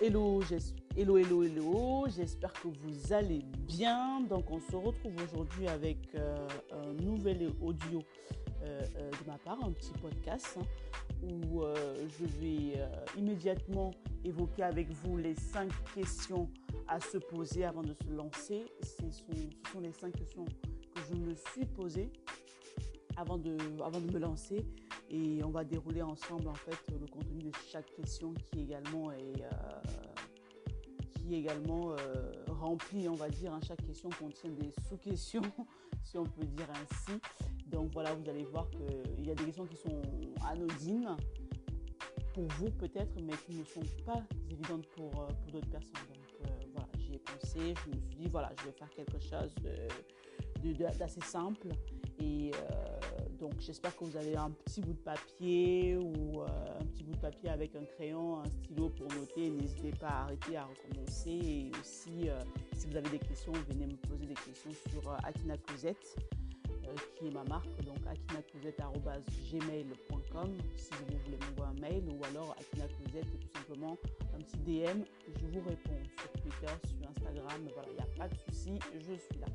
Hello, j'espère que vous allez bien. Donc on se retrouve aujourd'hui avec un nouvel audio de ma part, un petit podcast où je vais immédiatement évoquer avec vous les 5 questions à se poser avant de se lancer. Ce sont les 5 questions que je me suis posées avant de me lancer, et on va dérouler ensemble en fait le contenu de chaque question qui également est rempli, on va dire. Chaque question contient des sous-questions, si on peut dire ainsi. Donc voilà, vous allez voir qu'il y a des questions qui sont anodines pour vous peut-être, mais qui ne sont pas évidentes pour d'autres personnes. Donc voilà, j'y ai pensé, je me suis dit voilà, je vais faire quelque chose d'assez simple. Et donc j'espère que vous avez un petit bout de papier ou un petit bout de papier avec un crayon, un stylo pour noter. N'hésitez pas à arrêter, à recommencer. Et aussi, si vous avez des questions, venez me poser des questions sur Akina Cosette, qui est ma marque. Donc akinacosette@gmail.com si vous voulez m'envoyer un mail, ou alors Akina Cosette, tout simplement un petit DM. Je vous réponds sur Twitter, sur Instagram. Voilà, il n'y a pas de souci, je suis là.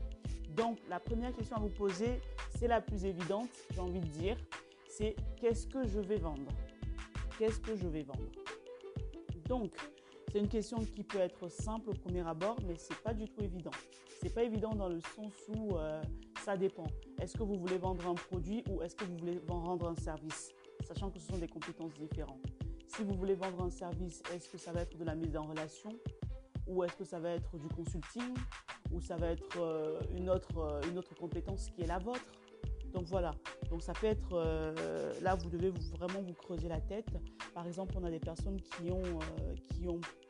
Donc, la première question à vous poser, c'est la plus évidente, j'ai envie de dire, c'est qu'est-ce que je vais vendre ? Qu'est-ce que je vais vendre ? Donc, c'est une question qui peut être simple au premier abord, mais ce n'est pas du tout évident. Ce n'est pas évident dans le sens où ça dépend. Est-ce que vous voulez vendre un produit ou est-ce que vous voulez vendre un service ? Sachant que ce sont des compétences différentes. Si vous voulez vendre un service, est-ce que ça va être de la mise en relation ? Ou est-ce que ça va être du consulting ? Ou ça va être une autre compétence qui est la vôtre. Donc voilà, donc ça peut être, là vous devez vraiment vous creuser la tête. Par exemple, on a des personnes qui ont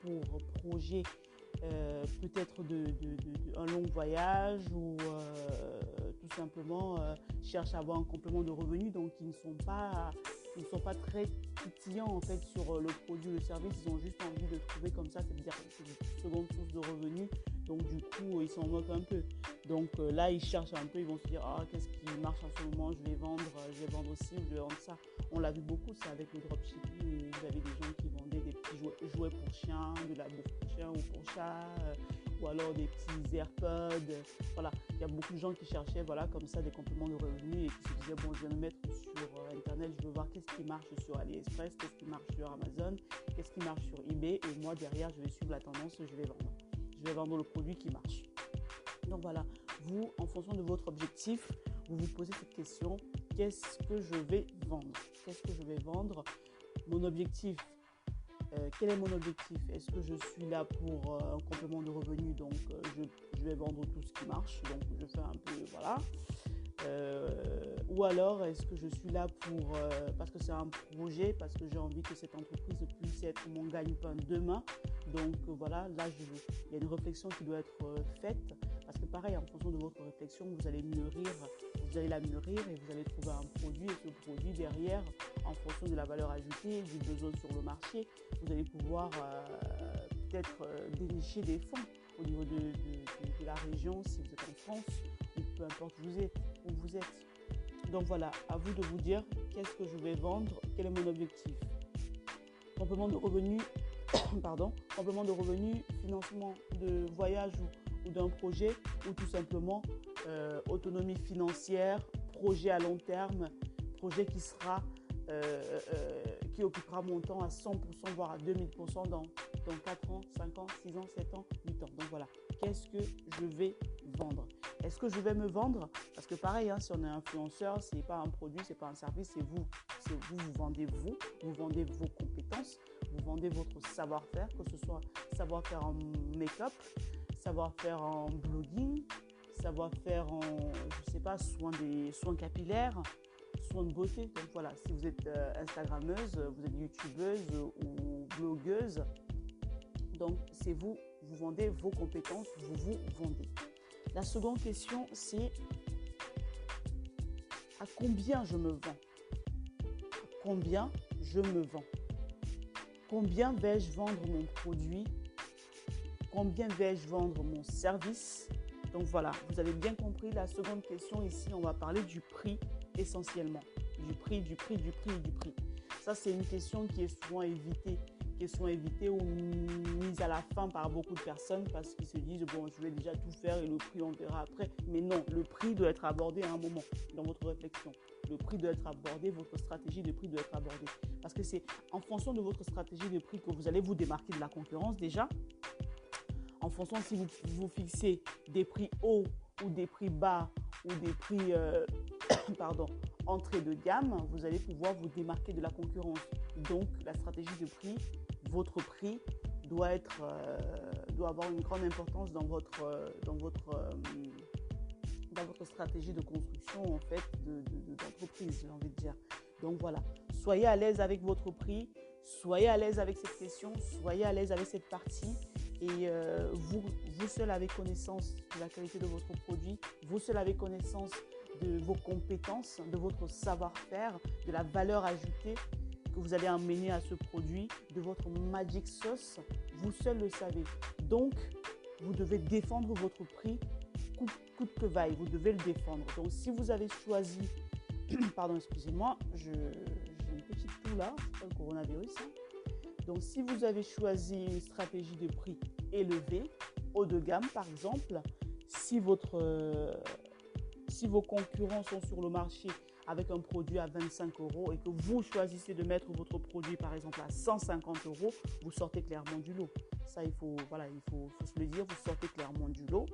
pour projet peut-être un long voyage, ou tout simplement cherchent à avoir un complément de revenus, donc ils ne sont pas très titillants en fait sur le produit ou le service. Ils ont juste envie de trouver comme ça, c'est-à-dire une seconde source de revenus. Donc du coup, ils s'en moquent un peu. Donc là, ils cherchent un peu, ils vont se dire qu'est-ce qui marche en ce moment, je vais vendre ci ou je vais vendre ça. On l'a vu beaucoup, c'est avec le dropshipping, où vous avez des gens qui vendaient des petits jouets pour chiens, de la bouffe pour chiens ou pour chats, ou alors des petits AirPods. Voilà, il y a beaucoup de gens qui cherchaient comme ça des compléments de revenus et qui se disaient bon, je vais me mettre sur Internet, je veux voir qu'est-ce qui marche sur AliExpress, qu'est-ce qui marche sur Amazon, qu'est-ce qui marche sur eBay, et moi derrière, je vais suivre la tendance, je vais vendre. Je vais vendre le produit qui marche. Donc voilà, vous, en fonction de votre objectif, vous vous posez cette question, qu'est-ce que je vais vendre ? Qu'est-ce que je vais vendre ? Mon objectif, quel est mon objectif ? Est-ce que je suis là pour un complément de revenu ? Donc je vais vendre tout ce qui marche, donc je fais un peu, voilà. Ou alors est-ce que je suis là pour parce que c'est un projet, parce que j'ai envie que cette entreprise puisse être mon gagne-pain demain. Donc voilà, là il y a une réflexion qui doit être faite, parce que pareil, en fonction de votre réflexion, vous allez la mûrir et vous allez trouver un produit, et ce produit derrière, en fonction de la valeur ajoutée, du besoin sur le marché, vous allez pouvoir peut-être dénicher des fonds au niveau de la région, si vous êtes en France, ou peu importe où vous êtes. Donc voilà, à vous de vous dire qu'est-ce que je vais vendre, quel est mon objectif. Complément de revenus, complément de revenus, financement de voyage ou d'un projet, ou tout simplement autonomie financière, projet à long terme, projet qui occupera mon temps à 100%, voire à 2000% dans 4 ans, 5 ans, 6 ans, 7 ans, 8 ans. Donc voilà, qu'est-ce que je vais vendre ? Est-ce que je vais me vendre ? Parce que pareil, si on est influenceur, ce n'est pas un produit, ce n'est pas un service, c'est vous. Vous vendez vous vendez vos compétences, vous vendez votre savoir-faire, que ce soit savoir-faire en make-up, savoir-faire en blogging, savoir-faire en, soins capillaires, soins de beauté. Donc voilà, si vous êtes Instagrammeuse, vous êtes YouTubeuse ou blogueuse, donc c'est vous vendez vos compétences, vous vendez. La seconde question, c'est à combien je me vends ? À combien je me vends ? Combien vais-je vendre mon produit ? Combien vais-je vendre mon service ? Donc voilà, vous avez bien compris la seconde question. Ici, on va parler du prix essentiellement. Du prix. Ça, c'est une question qui est souvent évitée qui sont évitées ou mises à la fin par beaucoup de personnes parce qu'ils se disent bon, je vais déjà tout faire et le prix on verra après. Mais non, le prix doit être abordé à un moment dans votre réflexion. Le prix doit être abordé, votre stratégie de prix doit être abordée. Parce que c'est en fonction de votre stratégie de prix que vous allez vous démarquer de la concurrence déjà. En fonction si vous fixez des prix hauts ou des prix bas ou des prix entrée de gamme, vous allez pouvoir vous démarquer de la concurrence. Donc, la stratégie de prix, votre prix doit avoir une grande importance dans votre stratégie de construction en fait d'entreprise, j'ai envie de dire. Donc voilà, soyez à l'aise avec votre prix, soyez à l'aise avec cette question, soyez à l'aise avec cette partie. Et vous seul avez connaissance de la qualité de votre produit, vous seul avez connaissance de vos compétences, de votre savoir-faire, de la valeur ajoutée que vous allez emmener à ce produit, de votre magic sauce, vous seul le savez. Donc, vous devez défendre votre prix coûte que vaille, vous devez le défendre. Donc, si vous avez choisi, pardon, excusez-moi, j'ai une petite toux là, c'est pas le coronavirus, hein. Donc, si vous avez choisi une stratégie de prix élevée, haut de gamme par exemple, si vos concurrents sont sur le marché avec un produit à 25 € et que vous choisissez de mettre votre produit par exemple à 150 €, vous sortez clairement du lot. Ça, il faut se le dire, vous sortez clairement du lot.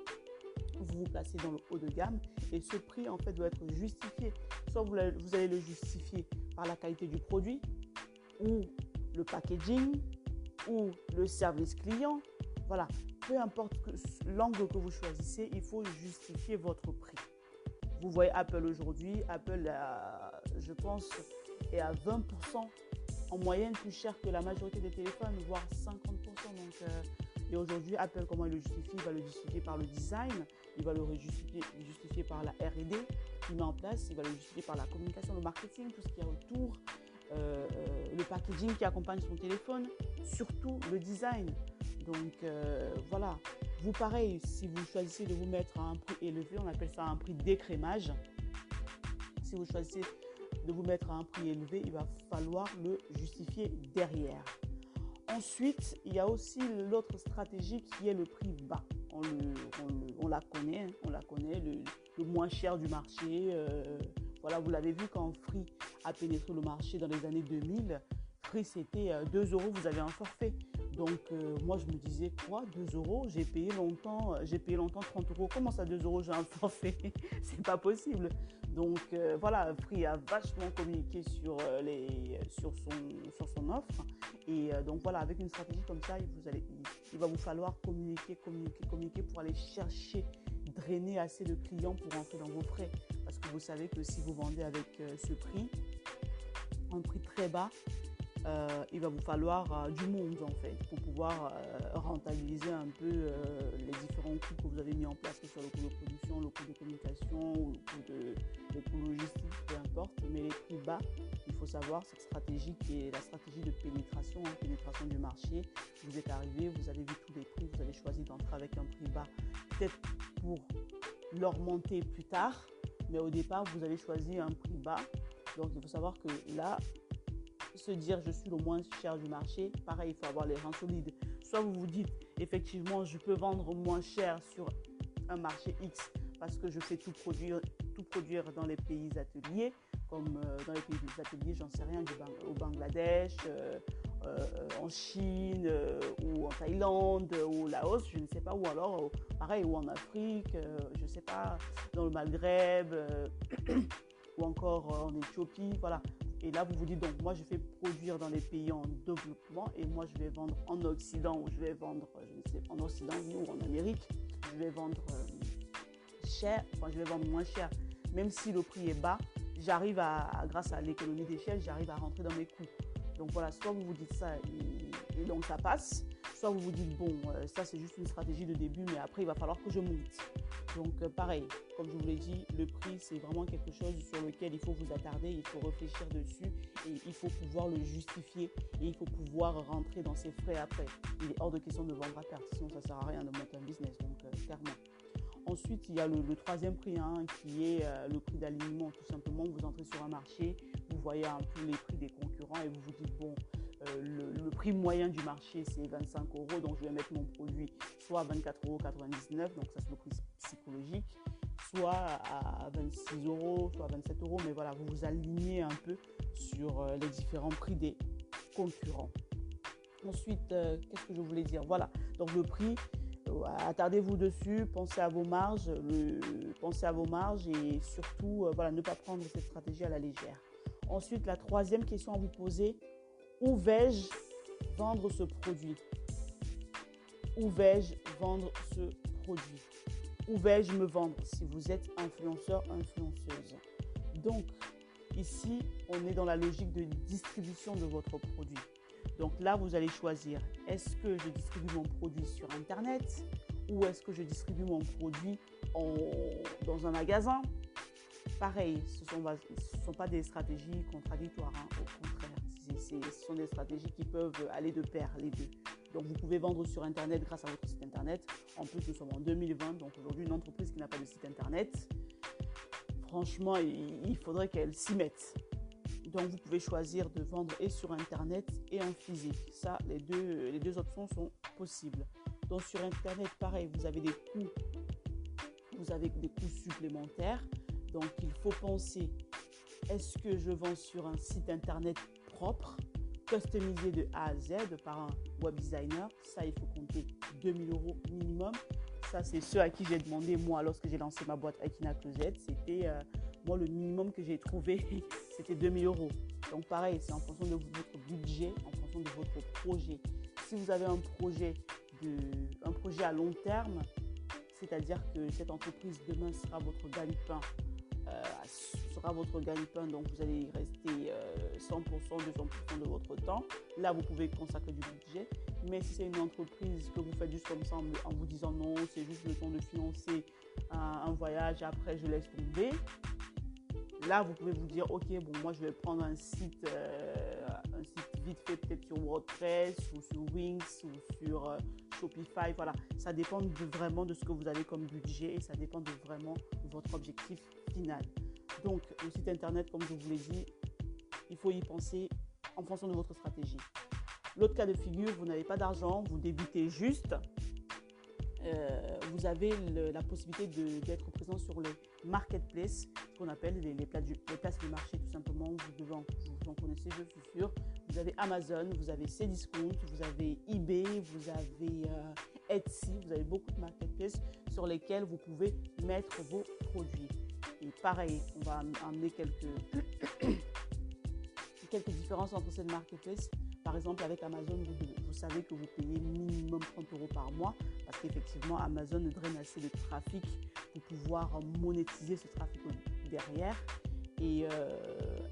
Vous vous placez dans le haut de gamme et ce prix en fait doit être justifié. Soit vous allez le justifier par la qualité du produit ou le packaging ou le service client. Voilà, peu importe l'angle que vous choisissez, il faut justifier votre prix. Vous voyez Apple aujourd'hui, Apple, je pense, est à 20% en moyenne plus cher que la majorité des téléphones, voire 50%. Donc, et aujourd'hui, Apple, comment il le justifie? Il va le justifier par le design, il va le justifier par la R&D qu'il met en place, il va le justifier par la communication, le marketing, tout ce qui est autour, le packaging qui accompagne son téléphone, surtout le design. Donc voilà, vous pareil, si vous choisissez de vous mettre à un prix élevé, on appelle ça un prix d'écrémage. Si vous choisissez de vous mettre à un prix élevé, il va falloir le justifier derrière. Ensuite, il y a aussi l'autre stratégie qui est le prix bas. On la connaît, le moins cher du marché. Voilà, vous l'avez vu quand Free a pénétré le marché dans les années 2000. Free, c'était 2 €, vous avez un forfait. Donc, moi, je me disais, quoi, 2 €? J'ai payé longtemps 30 €. Comment ça, 2 € j'ai un forfait? C'est pas possible. Donc, voilà, Free a vachement communiqué sur son offre. Et donc, voilà, avec une stratégie comme ça, il va vous falloir communiquer pour aller chercher, drainer assez de clients pour entrer dans vos frais. Parce que vous savez que si vous vendez avec ce prix, un prix très bas, il va vous falloir du monde en fait pour pouvoir rentabiliser un peu les différents coûts que vous avez mis en place, que ce soit le coût de production, le coût de communication ou le coût logistique, peu importe. Mais les prix bas, il faut savoir cette stratégie qui est la stratégie de pénétration du marché. Vous êtes arrivé, vous avez vu tous les prix, vous avez choisi d'entrer avec un prix bas, peut-être pour leur monter plus tard, mais au départ, vous avez choisi un prix bas. Donc, il faut savoir que là, se dire je suis le moins cher du marché, pareil, il faut avoir les reins solides. Soit vous vous dites effectivement je peux vendre moins cher sur un marché X parce que je fais tout produire dans les pays ateliers, comme dans les pays ateliers, j'en sais rien, au Bangladesh, en Chine ou en Thaïlande ou au Laos, je ne sais pas, ou alors pareil, ou en Afrique, je ne sais pas, dans le Maghreb ou encore en Éthiopie, voilà. Et là, vous vous dites, donc, moi, je fais produire dans les pays en développement et moi, je vais vendre en Occident ou je vais vendre, je ne sais pas, en Occident ou en Amérique, je vais vendre je vais vendre moins cher. Même si le prix est bas, j'arrive grâce à l'économie d'échelle, j'arrive à rentrer dans mes coûts. Donc voilà, soit vous vous dites ça et donc ça passe, soit vous vous dites, bon, ça c'est juste une stratégie de début, mais après, il va falloir que je monte. Donc pareil, comme je vous l'ai dit, le prix, c'est vraiment quelque chose sur lequel il faut vous attarder, il faut réfléchir dessus et il faut pouvoir le justifier et il faut pouvoir rentrer dans ses frais après. Il est hors de question de vendre à perte, sinon ça ne sert à rien de monter un business, donc clairement. Ensuite, il y a le troisième prix qui est le prix d'alignement. Tout simplement, vous entrez sur un marché, vous voyez un peu les prix des concurrents et vous vous dites, bon, le prix moyen du marché, c'est 25 €. Donc, je vais mettre mon produit soit à 24,99 €, donc ça c'est le prix psychologique, soit à 26 €, soit à 27 €. Mais voilà, vous vous alignez un peu sur les différents prix des concurrents. Ensuite, qu'est-ce que je voulais dire? Voilà, donc le prix, attardez-vous dessus, pensez à vos marges, et surtout, voilà, ne pas prendre cette stratégie à la légère. Ensuite, la troisième question à vous poser, où vais-je vendre ce produit? Où vais-je vendre ce produit? Où vais-je me vendre si vous êtes influenceur, influenceuse? Donc, ici, on est dans la logique de distribution de votre produit. Donc là, vous allez choisir, est-ce que je distribue mon produit sur Internet ou est-ce que je distribue mon produit dans un magasin? Pareil, ce ne sont pas des stratégies contradictoires, hein, au contraire. Ce sont des stratégies qui peuvent aller de pair, les deux. Donc, vous pouvez vendre sur Internet grâce à votre site Internet. En plus, nous sommes en 2020, donc aujourd'hui, une entreprise qui n'a pas de site Internet, franchement, il faudrait qu'elle s'y mette. Donc, vous pouvez choisir de vendre et sur Internet et en physique. Ça, les deux options sont possibles. Donc, sur Internet, pareil, vous avez des coûts supplémentaires. Donc, il faut penser, est-ce que je vends sur un site Internet propre, customisé de A à Z par un web designer? Ça, il faut compter 2 000 € minimum. Ça, c'est ce à qui j'ai demandé, moi, lorsque j'ai lancé ma boîte Akina Closet. C'était, moi, le minimum que j'ai trouvé, c'était 2 000 €. Donc, pareil, c'est en fonction de votre budget, en fonction de votre projet. Si vous avez un projet à long terme, c'est-à-dire que cette entreprise, demain, sera votre gagne-pain, donc vous allez y rester 100%, 200% de votre temps. Là, vous pouvez consacrer du budget. Mais si c'est une entreprise que vous faites juste comme ça en vous disant non, c'est juste le temps de financer un voyage, après je laisse tomber. Là, vous pouvez vous dire, ok, bon, moi je vais prendre un site vite fait, peut-être sur WordPress ou sur Wix ou sur Shopify. Voilà, ça dépend vraiment de ce que vous avez comme budget et ça dépend vraiment de votre objectif final. Donc, le site Internet, comme je vous l'ai dit, il faut y penser en fonction de votre stratégie. L'autre cas de figure, vous n'avez pas d'argent, vous débutez juste. Vous avez la possibilité d'être présent sur les marketplaces, ce qu'on appelle les places de marché tout simplement. Vous en connaissez, je suis sûre. Vous avez Amazon, vous avez Cdiscount, vous avez eBay, vous avez Etsy, vous avez beaucoup de marketplaces sur lesquels vous pouvez mettre vos produits. Et pareil, on va amener quelques différences entre ces marketplaces. Par exemple, avec Amazon, vous savez que vous payez minimum 30 € par mois parce qu'effectivement, Amazon draine assez de trafic pour pouvoir monétiser ce trafic derrière. Et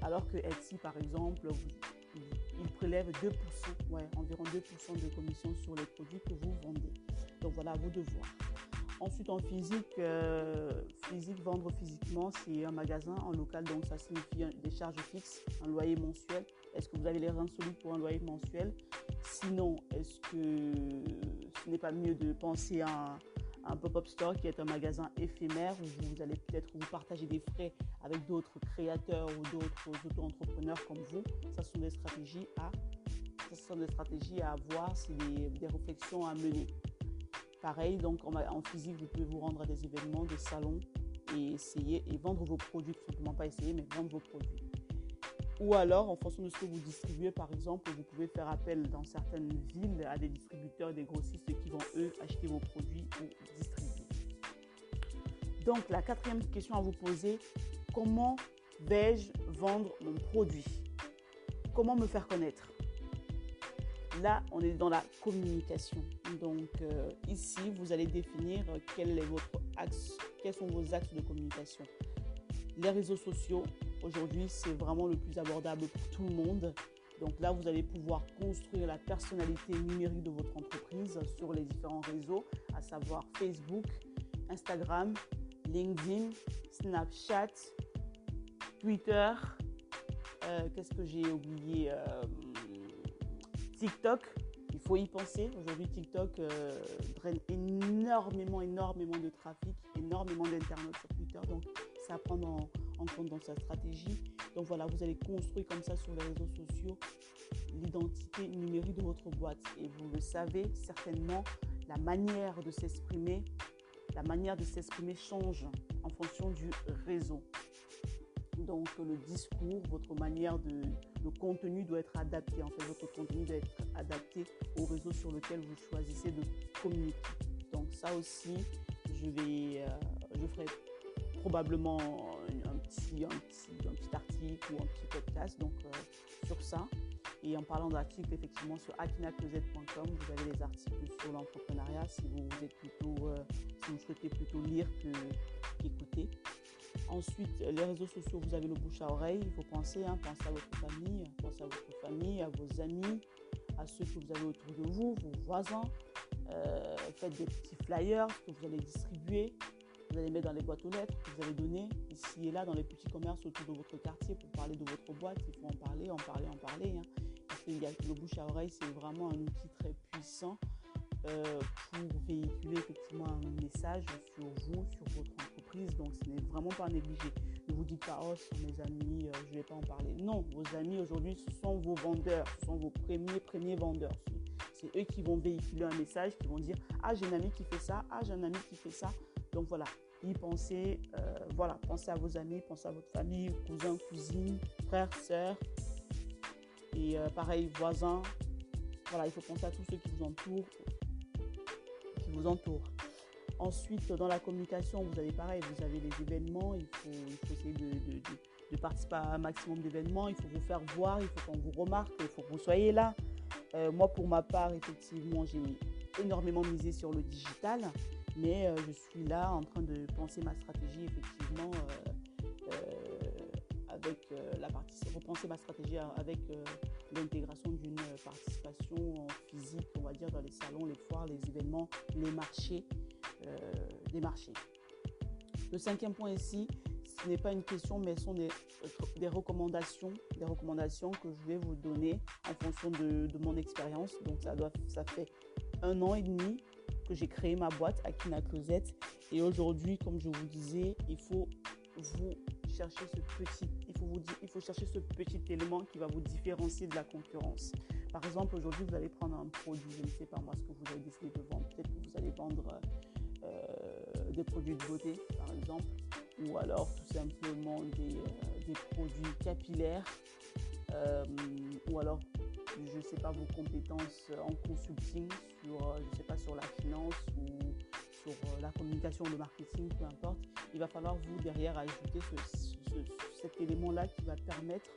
alors que Etsy, par exemple, il prélève 2%, environ 2% de commission sur les produits que vous vendez. Donc voilà, à vous de voir. Ensuite, en physique, vendre physiquement, c'est un magasin en local, donc ça signifie des charges fixes, un loyer mensuel. Est-ce que vous avez les reins solides pour un loyer mensuel? Sinon, est-ce que ce n'est pas mieux de penser à un pop-up store qui est un magasin éphémère où vous allez peut-être vous partager des frais avec d'autres créateurs ou d'autres auto-entrepreneurs comme vous? Ça sont des stratégies à avoir, c'est des réflexions à mener. Pareil, donc en physique, vous pouvez vous rendre à des événements, des salons et essayer et vendre vos produits, tout simplement pas essayer, mais vendre vos produits. Ou alors, en fonction de ce que vous distribuez, par exemple, vous pouvez faire appel dans certaines villes à des distributeurs et des grossistes qui vont, eux, acheter vos produits ou distribuer. Donc, la quatrième question à vous poser, comment vais-je vendre mon produit? Comment me faire connaître? Là, on est dans la communication. Donc, ici, vous allez définir quels sont vos axes de communication. Les réseaux sociaux, aujourd'hui, c'est vraiment le plus abordable pour tout le monde. Donc là, vous allez pouvoir construire la personnalité numérique de votre entreprise sur les différents réseaux, à savoir Facebook, Instagram, LinkedIn, Snapchat, Twitter. Qu'est-ce que j'ai oublié? TikTok, il faut y penser. Aujourd'hui, TikTok draine énormément de trafic, énormément d'internautes sur Twitter. Donc, c'est à prendre en compte dans sa stratégie. Donc voilà, vous allez construire comme ça sur les réseaux sociaux l'identité numérique de votre boîte. Et vous le savez certainement, la manière de s'exprimer change en fonction du réseau. Donc, le discours, le contenu doit être adapté. En fait, votre contenu doit être adapté au réseau sur lequel vous choisissez de communiquer. Donc, ça aussi, je ferai probablement un petit article ou un petit podcast sur ça. Et en parlant d'articles, effectivement, sur akinaclosette.com, vous avez les articles sur l'entrepreneuriat si vous souhaitez plutôt lire qu'écouter. Ensuite, les réseaux sociaux, vous avez le bouche à oreille. Il faut penser à votre famille, à vos amis, à ceux que vous avez autour de vous, vos voisins. Faites des petits flyers que vous allez distribuer. Vous allez mettre dans les boîtes aux lettres que vous allez donner ici et là dans les petits commerces autour de votre quartier pour parler de votre boîte. Il faut en parler. Hein. Parce que le bouche à oreille, c'est vraiment un outil très puissant pour véhiculer effectivement un message sur vous, sur votre entreprise. Donc, ce n'est vraiment pas négligé. Ne vous dites pas, oh, ce sont mes amis, je ne vais pas en parler. Non, vos amis aujourd'hui, ce sont vos vendeurs, ce sont vos premiers vendeurs. C'est eux qui vont véhiculer un message, qui vont dire, ah, j'ai un ami qui fait ça, ah, j'ai un ami qui fait ça. Donc, voilà, pensez à vos amis, pensez à votre famille, cousins, cousines, frères, sœurs et pareil, voisins. Voilà, il faut penser à tous ceux qui vous entourent. Ensuite, dans la communication, vous avez les événements. Il faut essayer de participer à un maximum d'événements. Il faut vous faire voir, il faut qu'on vous remarque, il faut que vous soyez là. Moi, pour ma part, effectivement, j'ai énormément misé sur le digital, mais je suis là en train de penser ma stratégie, effectivement, repenser ma stratégie avec l'intégration d'une participation physique, on va dire, dans les salons, les foires, les événements, les marchés. Le 5e point ici, ce n'est pas une question, mais ce sont des recommandations que je vais vous donner en fonction de mon expérience. Donc, ça fait 1 an et demi que j'ai créé ma boîte Akina Closette. Et aujourd'hui, comme je vous disais, il faut chercher ce petit élément qui va vous différencier de la concurrence. Par exemple, aujourd'hui, vous allez prendre un produit, je ne sais pas moi ce que vous avez décidé de vendre. Peut-être que vous allez vendre des produits de beauté, par exemple, ou alors tout simplement des produits capillaires, ou alors, je ne sais pas, vos compétences en consulting sur la finance ou sur la communication, le marketing, peu importe. Il va falloir vous, derrière, ajouter cet élément-là qui va permettre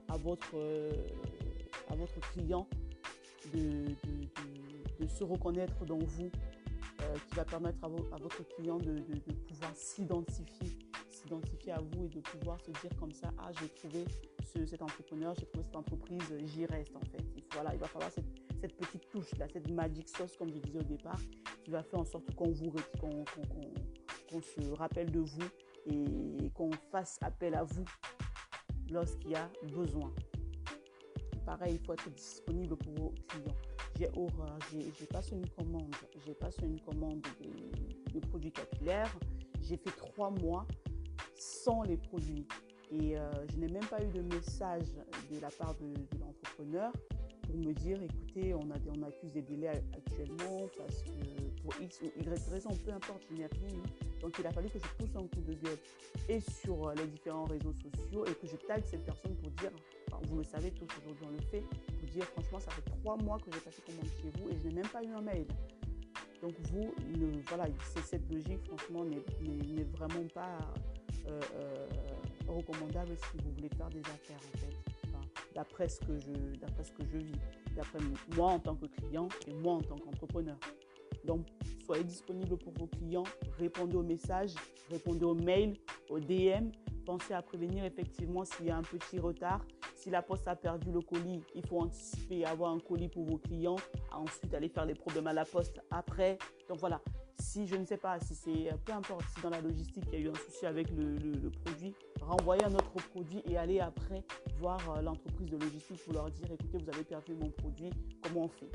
à votre client de se reconnaître dans vous, qui va permettre à votre client de pouvoir s'identifier à vous et de pouvoir se dire comme ça, ah, j'ai trouvé cet entrepreneur, j'ai trouvé cette entreprise, j'y reste en fait. Il va falloir cette petite touche-là, cette magic sauce, comme je disais au départ, qui va faire en sorte qu'on se rappelle de vous et qu'on fasse appel à vous lorsqu'il y a besoin. Pareil, il faut être disponible pour vos clients. J'ai passé une commande de produits capillaires. J'ai fait 3 mois sans les produits. Et je n'ai même pas eu de message de la part de l'entrepreneur pour me dire, écoutez, on accuse des délais actuellement parce que pour X ou Y raison, peu importe, je n'ai rien eu. Donc, il a fallu que je pousse un coup de gueule et sur les différents réseaux sociaux et que je tague cette personne pour dire, vous le savez tous, aujourd'hui on le fait, pour dire, franchement, ça fait 3 mois que j'ai passé commande chez vous et je n'ai même pas eu un mail. Donc, cette logique, franchement, n'est vraiment pas recommandable si vous voulez faire des affaires, en fait. D'après ce que je vis, d'après moi en tant que client et moi en tant qu'entrepreneur. Donc, soyez disponible pour vos clients, répondez aux messages, répondez aux mails, aux DM. Pensez à prévenir effectivement s'il y a un petit retard. Si la poste a perdu le colis, il faut anticiper et avoir un colis pour vos clients. Ensuite, aller faire les problèmes à la poste après. Donc voilà, si je ne sais pas, peu importe, si dans la logistique il y a eu un souci avec le produit, renvoyez un autre produit et allez après voir l'entreprise de logistique pour leur dire, écoutez, vous avez perdu mon produit, comment on fait?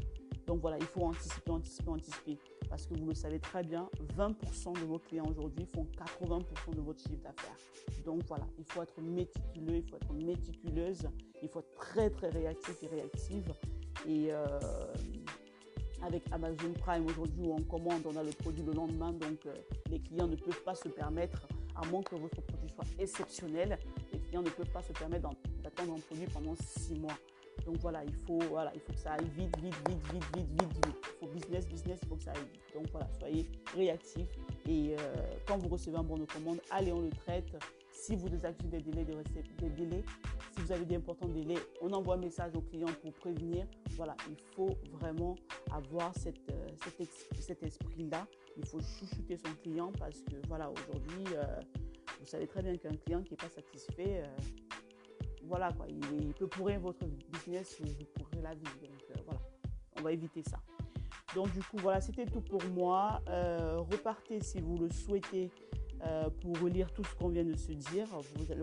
Donc voilà, il faut anticiper. parce que vous le savez très bien, 20% de vos clients aujourd'hui font 80% de votre chiffre d'affaires. Donc voilà, il faut être méticuleux, il faut être méticuleuse, il faut être très très réactif et réactive. Et avec Amazon Prime aujourd'hui où on commande, on a le produit le lendemain, donc les clients ne peuvent pas se permettre, à moins que votre produit soit exceptionnel, les clients ne peuvent pas se permettre d'attendre un produit pendant 6 mois. Donc voilà, il faut que ça aille vite. Il faut business, il faut que ça aille vite. Donc voilà, soyez réactifs et quand vous recevez un bon de commande, allez, on le traite. Si vous désactivez des délais, si vous avez d'importants délais, on envoie un message au client pour prévenir. Voilà, il faut vraiment avoir cet esprit-là. Il faut chouchouter son client parce que voilà, aujourd'hui, vous savez très bien qu'un client qui n'est pas satisfait, voilà quoi, il peut pourrir votre business ou vous pourrir la vie. Donc voilà, on va éviter ça. Donc du coup, voilà, c'était tout pour moi. Repartez si vous le souhaitez pour relire tout ce qu'on vient de se dire.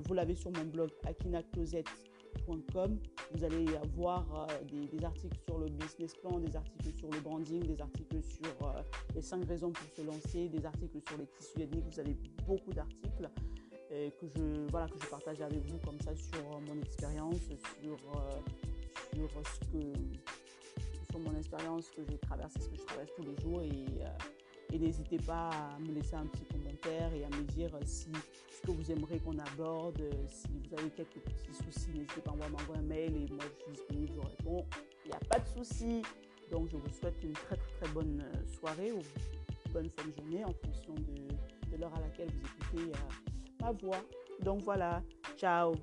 Vous l'avez sur mon blog akinacloset.com. Vous allez avoir des articles sur le business plan, des articles sur le branding, des articles sur les 5 raisons pour se lancer, des articles sur les tissus ethniques. Vous avez beaucoup d'articles que je partage avec vous comme ça sur mon expérience, sur mon expérience que j'ai traversée, ce que je traverse tous les jours et n'hésitez pas à me laisser un petit commentaire et à me dire si ce que vous aimeriez qu'on aborde, si vous avez quelques petits soucis, n'hésitez pas à m'envoyer un mail et moi je suis disponible, je réponds. Il n'y a pas de souci. Donc je vous souhaite une très très très bonne soirée ou bonne fin de journée en fonction de l'heure à laquelle vous écoutez ma voix. Donc voilà, ciao.